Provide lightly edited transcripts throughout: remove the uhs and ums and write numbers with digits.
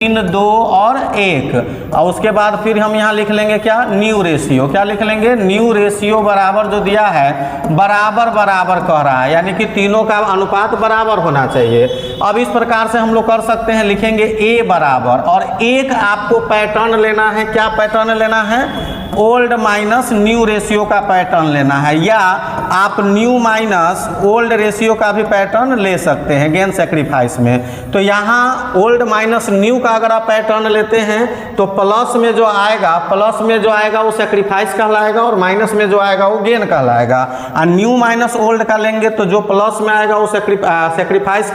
3, 2 और 1 और उसके बाद फिर हम यहाँ लिख लेंगे क्या, न्यू रेशियो। क्या लिख लेंगे, न्यू रेशियो बराबर जो दिया है बराबर बराबर कह रहा है, यानी कि तीनों का अनुपात बराबर होना चाहिए। अब इस प्रकार से हम लोग कर सकते हैं, लिखेंगे ए बराबर और एक आपको पैटर्न लेना है। क्या पैटर्न लेना है, ओल्ड माइनस न्यू रेशियो का पैटर्न लेना है, या आप न्यू माइनस ओल्ड रेशियो का भी पैटर्न ले सकते हैं गेन सेक्रीफाइस में। तो यहाँ ओल्ड माइनस न्यू का अगर आप पैटर्न लेते हैं तो प्लस में जो आएगा वो सेक्रीफाइस कहलाएगा और माइनस में जो आएगा वो गेन कहलाएगा। और न्यू माइनस ओल्ड का लेंगे तो जो प्लस में आएगा वो सेक्रीफाइस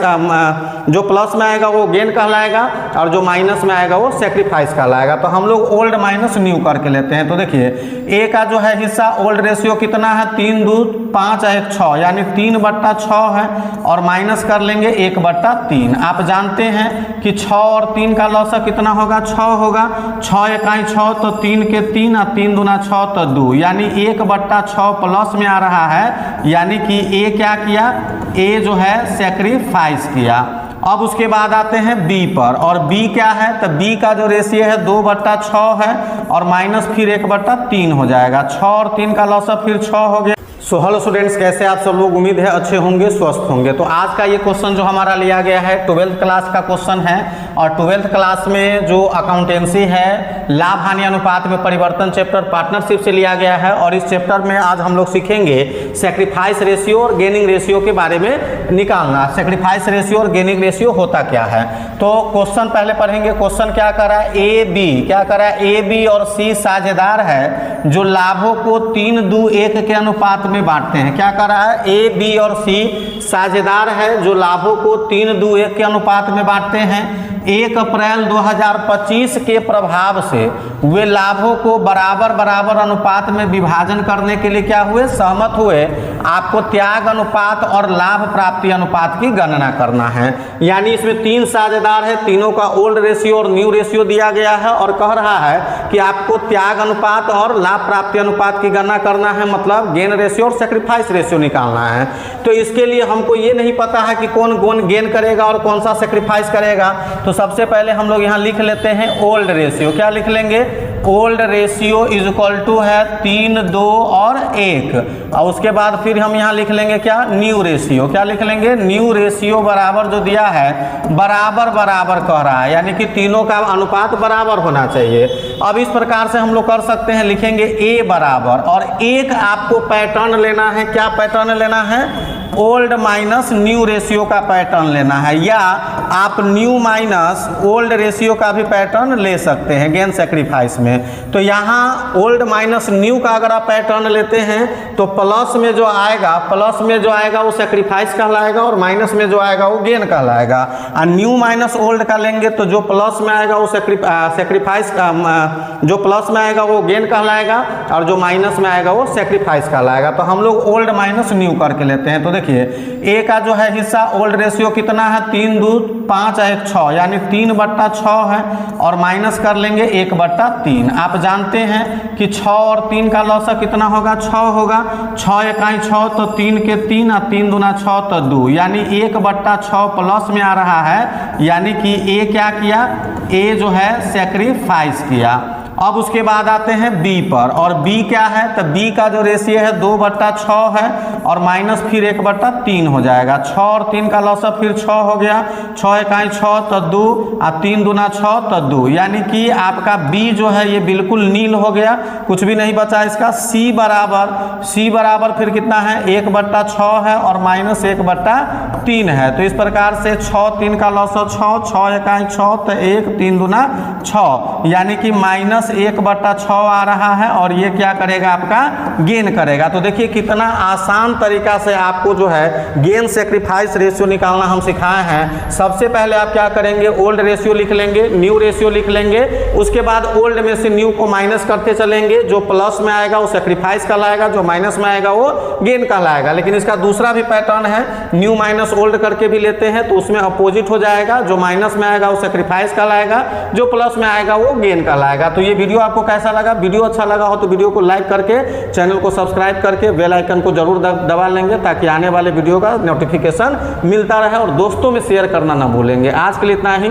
जो प्लस में आएगा वो गेन कहलाएगा और जो माइनस में आएगा वो सेक्रीफाइस कहलाएगा। तो हम लोग ओल्ड माइनस न्यू करके लेते हैं। तो देखिए ए का जो है हिस्सा ओल्ड रेशियो कितना है, 3, 2, 5, 1, 6 यानी 3/6 है और माइनस कर लेंगे 1/3। आप जानते हैं कि 6 और 3 का लॉसा कितना होगा, 6 होगा। 6 इकाई 6 तो 3 के 3 और 3 दूना 6 तो 2 यानी 1/6 प्लस में आ रहा है, यानी कि ए क्या किया, ए जो है सेक्रीफाइस किया। अब उसके बाद आते हैं बी पर, और बी क्या है, तो बी का जो रेशियो है 2/6 है और माइनस फिर 1/3 हो जाएगा। 6 और 3 का लॉस फिर 6 हो गया। सो हेलो स्टूडेंट्स, कैसे आप सब लोग, उम्मीद है अच्छे होंगे, स्वस्थ होंगे। तो आज का ये क्वेश्चन जो हमारा लिया गया है 12th क्लास का क्वेश्चन है और 12th क्लास में जो अकाउंटेंसी है लाभ हानि अनुपात में परिवर्तन चैप्टर पार्टनरशिप से लिया गया है। और इस चैप्टर में आज हम लोग सीखेंगे सेक्रीफाइस रेशियो और गेनिंग रेशियो के बारे में निकालना। सेक्रीफाइस रेशियो और गेनिंग रेशियो होता क्या है, तो क्वेश्चन पहले पढ़ेंगे। क्वेश्चन क्या कर रहा है, ए बी क्या कर रहा है, ए बी और सी साझेदार है जो लाभों को 3, 2, 1 के अनुपात में बांटते हैं। क्या कर रहा है, ए बी और सी साझेदार है जो लाभों को 3, 2, 1 के अनुपात में बांटते हैं। 1 अप्रैल 2025 के प्रभाव से वे लाभों को बराबर बराबर अनुपात में विभाजन करने के लिए क्या हुए, सहमत हुए। आपको त्याग अनुपात और लाभ प्राप्ति अनुपात की गणना करना है। यानी इसमें 3 साझेदार है, तीनों का ओल्ड रेशियो और न्यू रेशियो दिया गया है और कह रहा है कि आपको त्याग अनुपात और लाभ प्राप्ति अनुपात की गणना करना है, मतलब गेन रेशियो और सेक्रीफाइस रेशियो निकालना है। तो इसके लिए हमको ये नहीं पता है कि कौन गेन करेगा और कौन सा सेक्रीफाइस करेगा। तो सबसे पहले हम लोग यहाँ लिख लेते हैं ओल्ड रेशियो। क्या लिख लेंगे, old ratio is equal to है 3, 2 और 1 और उसके बाद फिर हम यहाँ लिख लेंगे क्या, न्यू रेशियो। क्या लिख लेंगे, न्यू रेशियो बराबर जो दिया है बराबर बराबर कह रहा है, यानी कि तीनों का अनुपात बराबर होना चाहिए। अब इस प्रकार से हम लोग कर सकते हैं, लिखेंगे ए बराबर और एक आपको पैटर्न लेना है। क्या पैटर्न लेना है, ओल्ड माइनस न्यू रेशियो का पैटर्न लेना है, या आप न्यू माइनस ओल्ड रेशियो का भी पैटर्न ले सकते हैं गेन सेक्रीफाइस में। तो यहाँ ओल्ड माइनस न्यू का अगर आप पैटर्न लेते हैं तो प्लस में जो आएगा वो सेक्रीफाइस कहलाएगा और माइनस में जो आएगा वो गेन कहलाएगा। और न्यू माइनस ओल्ड का लेंगे तो जो प्लस में आएगा वो सेक्रीफाइस जो प्लस में आएगा वो गेन कहलाएगा और जो माइनस में आएगा वो सेक्रीफाइस कहलाएगा। तो हम लोग ओल्ड माइनस न्यू करके लेते हैं। तो देखिए ए का जो है हिस्सा ओल्ड रेशियो कितना है, 3, 2, 5, 1, 6 यानी 3/6 है और माइनस कर लेंगे 1/3। आप जानते हैं कि 6 और 3 का लॉसा कितना होगा, 6 होगा। 6 इकाई 6 तो 3 के 3 और 3 दूना 6 तो 2 यानी 1/6 प्लस में आ रहा है, यानी कि ए क्या किया, ए जो है सेक्रीफाइस किया। अब उसके बाद आते हैं बी पर, और बी क्या है, तो बी का जो रेशियो है 2/6 है और माइनस फिर 1/3 हो जाएगा। 6 और 3 का लॉस फिर 6 हो गया। 6 इकाई 6 तो 2 और 3 दूना 6 तो 2 यानी कि आपका बी जो है ये बिल्कुल नील हो गया, कुछ भी नहीं बचा इसका। सी बराबर फिर कितना है, 1/6 है और माइनस 1/3 है। तो इस प्रकार से 6, 3 का लॉस 6 इकाई 6 तो 1, 3 दूना 6 यानी कि माइनस 1/6 आ रहा है और ये क्या करेगा, आपका गेन करेगा। तो देखिए कितना आसान तरीका से आपको जो है गेन सेक्रीफाइस रेशियो निकालना हम सिखाए हैं। सबसे पहले आप क्या करेंगे, ओल्ड रेशियो लिख लेंगे, न्यू रेशियो लिख लेंगे, उसके बाद ओल्ड में से न्यू को माइनस करते चलेंगे। जो प्लस में आएगा वो सेक्रीफाइस कहलाएगा, जो माइनस में आएगा वो गेन कहलाएगा। लेकिन इसका दूसरा भी पैटर्न है, न्यू माइनस ओल्ड करके भी लेते हैं तो उसमें अपोजिट हो जाएगा। जो माइनस में आएगा वो सेक्रीफाइस कहलाएगा, जो प्लस में आएगा वो गेन कहलाएगा। तो ये वीडियो आपको कैसा लगा, वीडियो अच्छा लगा हो तो वीडियो को लाइक करके चैनल को सब्सक्राइब करके बेल आइकन को जरूर दबा लेंगे ताकि आने वाले वीडियो का नोटिफिकेशन मिलता रहे और दोस्तों में शेयर करना ना भूलेंगे। आज के लिए इतना ही।